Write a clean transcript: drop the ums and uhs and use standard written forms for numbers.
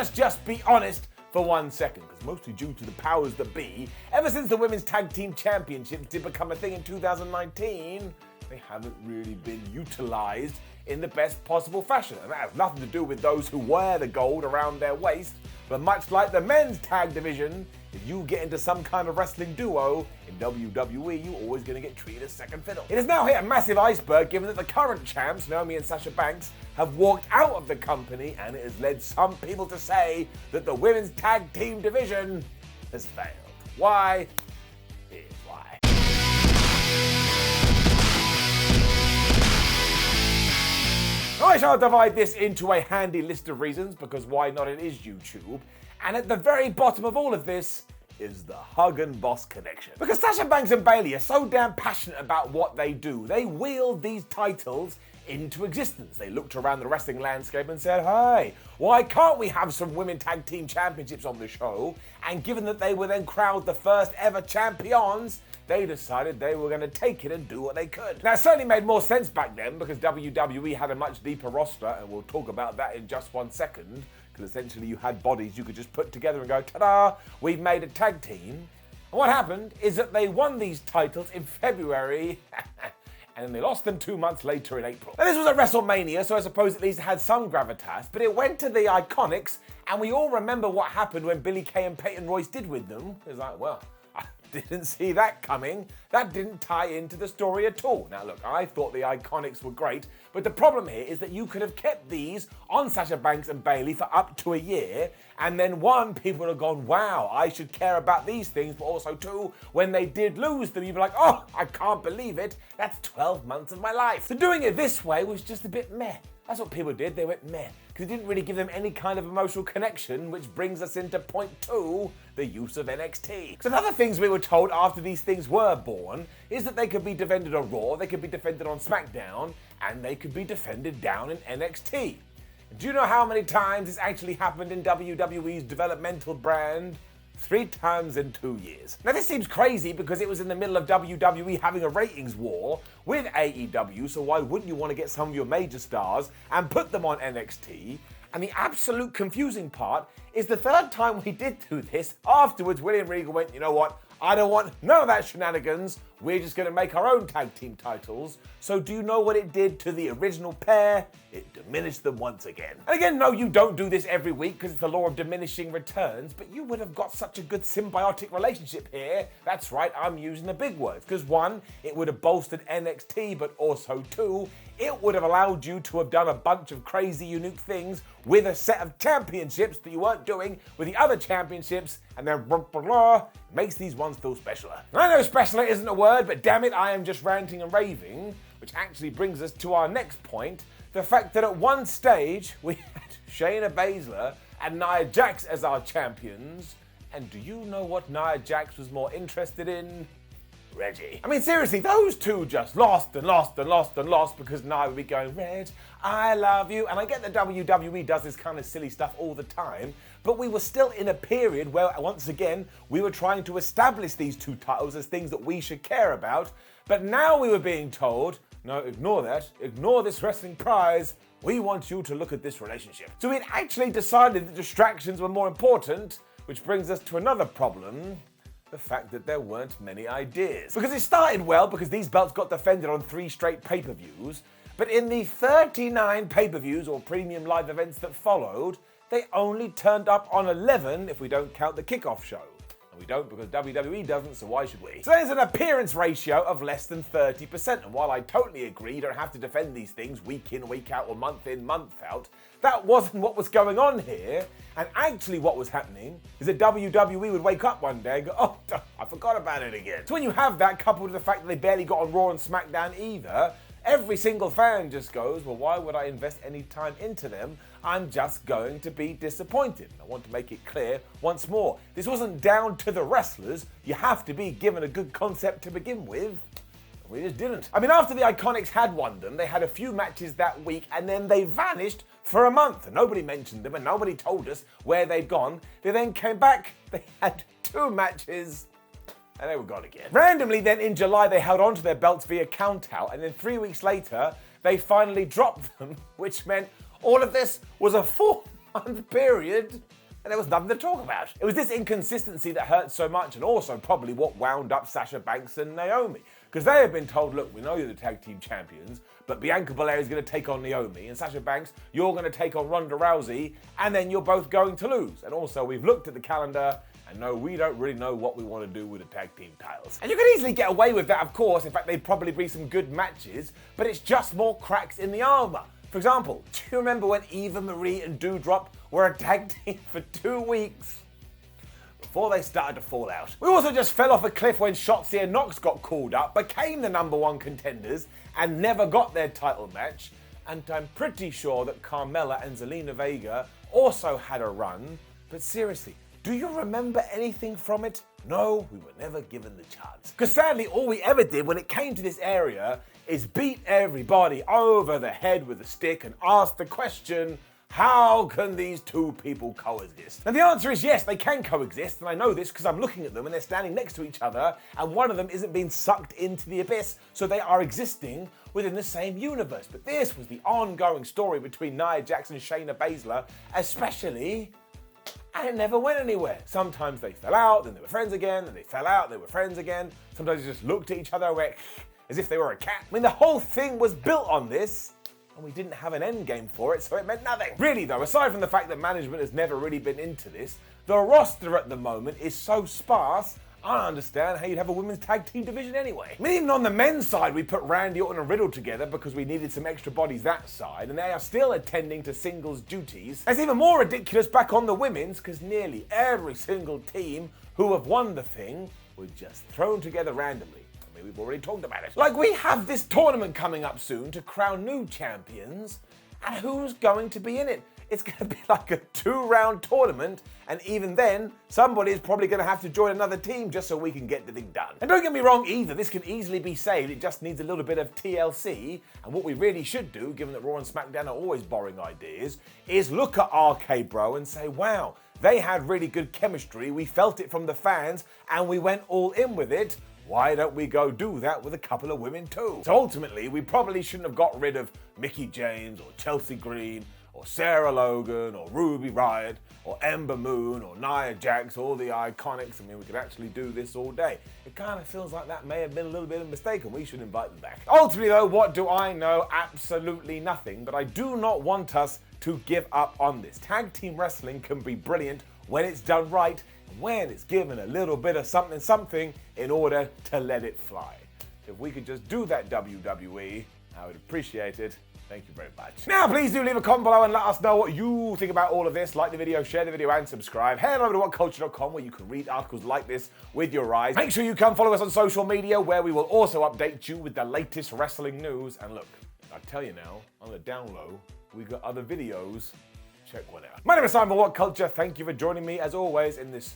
us just be honest for 1 second, because mostly due to the powers that be, ever since the Women's Tag Team Championships did become a thing in 2019, they haven't really been utilised in the best possible fashion. And that has nothing to do with those who wear the gold around their waist, but much like the men's tag division, if you get into some kind of wrestling duo in WWE, you're always going to get treated as second fiddle. It has now hit a massive iceberg given that the current champs, Naomi and Sasha Banks, have walked out of the company, and it has led some people to say that the women's tag team division has failed. Why? Here's why. I shall divide this into a handy list of reasons, because why not, it is YouTube. And at the very bottom of all of this is the Hug and Boss connection. Because Sasha Banks and Bayley are so damn passionate about what they do, they wield these titles into existence. They looked around the wrestling landscape and said, hey, why can't we have some women tag team championships on the show? And given that they were then crowned the first ever champions, they decided they were going to take it and do what they could. Now, it certainly made more sense back then because WWE had a much deeper roster, and we'll talk about that in just 1 second, because essentially you had bodies you could just put together and go, ta-da, we've made a tag team. And what happened is that they won these titles in February, and then they lost them 2 months later in April. Now, this was at WrestleMania, so I suppose at least it had some gravitas, but it went to the Iconics, and we all remember what happened when Billie Kay and Peyton Royce did with them. It was like, well, didn't see that coming. That didn't tie into the story at all. Now look, I thought the Iconics were great, but the problem here is that you could have kept these on Sasha Banks and Bayley for up to a year, and then one, people would have gone, wow, I should care about these things, but also two, when they did lose them, you'd be like, oh, I can't believe it. That's 12 months of my life. So doing it this way was just a bit meh. That's what people did, they went meh, because it didn't really give them any kind of emotional connection, which brings us into point 2, the use of NXT. Because another things we were told after these things were born is that they could be defended on Raw, they could be defended on SmackDown, and they could be defended down in NXT. Do you know how many times this actually happened in WWE's developmental brand? 3 times in 2 years. Now this seems crazy because it was in the middle of WWE having a ratings war with AEW, so why wouldn't you want to get some of your major stars and put them on NXT? And the absolute confusing part is the third time we did do this, afterwards William Regal went, you know what, I don't want none of that shenanigans, we're just going to make our own tag team titles. So do you know what it did to the original pair? It diminished them once again. And again, no, you don't do this every week because it's the law of diminishing returns, but you would have got such a good symbiotic relationship here. That's right, I'm using the big words. Because 1, it would have bolstered NXT, but also 2, it would have allowed you to have done a bunch of crazy, unique things with a set of championships that you weren't doing with the other championships, and then blah, blah, blah, makes these ones feel specialer. I know specialer isn't a word, but damn it, I am just ranting and raving, which actually brings us to our next point, the fact that at one stage we had Shayna Baszler and Nia Jax as our champions, and do you know what Nia Jax was more interested in? Reggie. I mean, seriously, those two just lost and lost and lost and lost because Nia would be going, Reg, I love you. And I get that WWE does this kind of silly stuff all the time, but we were still in a period where, once again, we were trying to establish these two titles as things that we should care about. But now we were being told, no, ignore that, ignore this wrestling prize. We want you to look at this relationship. So we'd actually decided that distractions were more important, which brings us to another problem. The fact that there weren't many ideas. Because it started well because these belts got defended on 3 straight pay-per-views, but in the 39 pay-per-views or premium live events that followed, they only turned up on 11 if we don't count the kickoff show. And we don't because WWE doesn't, so why should we? So there's an appearance ratio of less than 30%, and while I totally agree you don't have to defend these things week in, week out, or month in, month out, that wasn't what was going on here. And actually what was happening is that WWE would wake up one day and go, oh, I forgot about it again. So when you have that coupled with the fact that they barely got on Raw and SmackDown either, every single fan just goes, well, why would I invest any time into them? I'm just going to be disappointed. I want to make it clear once more, this wasn't down to the wrestlers. You have to be given a good concept to begin with. We just didn't. I mean, after the Iconics had won them, they had a few matches that week and then they vanished for a month. Nobody mentioned them and nobody told us where they'd gone. They then came back, they had 2 matches, and they were gone again. Randomly then in July, they held onto their belts via countout, and then 3 weeks later, they finally dropped them, which meant all of this was a 4 6-month period and there was nothing to talk about. It was this inconsistency that hurt so much, and also probably what wound up Sasha Banks and Naomi. Because they have been told, look, we know you're the tag team champions, but Bianca Belair is going to take on Naomi, and Sasha Banks, you're going to take on Ronda Rousey, and then you're both going to lose. And also, we've looked at the calendar, and no, we don't really know what we want to do with the tag team titles. And you could easily get away with that, of course. In fact, they'd probably be some good matches, but it's just more cracks in the armor. For example, do you remember when Eva Marie and Doudrop were a tag team for 2 weeks before they started to fall out? We also just fell off a cliff when Shotzi and Nox got called up, became the #1 contenders, and never got their title match. And I'm pretty sure that Carmella and Zelina Vega also had a run. But seriously, do you remember anything from it? No, we were never given the chance. Because sadly, all we ever did when it came to this area is beat everybody over the head with a stick and ask the question, how can these two people coexist? And the answer is yes, they can coexist, and I know this because I'm looking at them and they're standing next to each other, and one of them isn't being sucked into the abyss, so they are existing within the same universe. But this was the ongoing story between Nia Jax and Shayna Baszler, especially, and it never went anywhere. Sometimes they fell out, then they were friends again, then they fell out, they were friends again. Sometimes they just looked at each other and went, as if they were a cat. I mean, the whole thing was built on this, and we didn't have an end game for it, so it meant nothing. Really though, aside from the fact that management has never really been into this, the roster at the moment is so sparse, I don't understand how you'd have a women's tag team division anyway. I mean, even on the men's side, we put Randy Orton and Riddle together because we needed some extra bodies that side, and they are still attending to singles duties. It's even more ridiculous back on the women's, because nearly every single team who have won the thing was just thrown together randomly. We've already talked about it. Like, we have this tournament coming up soon to crown new champions, and who's going to be in it? It's going to be like a 2-round tournament, and even then, somebody is probably going to have to join another team just so we can get the thing done. And don't get me wrong either, this can easily be saved, it just needs a little bit of TLC, and what we really should do, given that Raw and SmackDown are always borrowing ideas, is look at RK Bro and say, wow, they had really good chemistry, we felt it from the fans, and we went all in with it. Why don't we go do that with a couple of women too? So ultimately, we probably shouldn't have got rid of Mickie James or Chelsea Green or Sarah Logan or Ruby Riott or Ember Moon or Nia Jax, all the iconics. I mean, we could actually do this all day. It kind of feels like that may have been a little bit of a mistake and we should invite them back. Ultimately though, what do I know? Absolutely nothing, but I do not want us to give up on this. Tag team wrestling can be brilliant when it's done right, when it's given a little bit of something in order to let it fly. If we could just do that, WWE, I would appreciate it. Thank you very much. Now, please do leave a comment below and let us know what you think about all of this. Like the video, share the video, and subscribe. Head over to whatculture.com where you can read articles like this with your eyes. Make sure you come follow us on social media where we will also update you with the latest wrestling news. And look, I tell you now, on the down low, we've got other videos. Check one out. My name is Simon What Culture. Thank you for joining me, as always, in this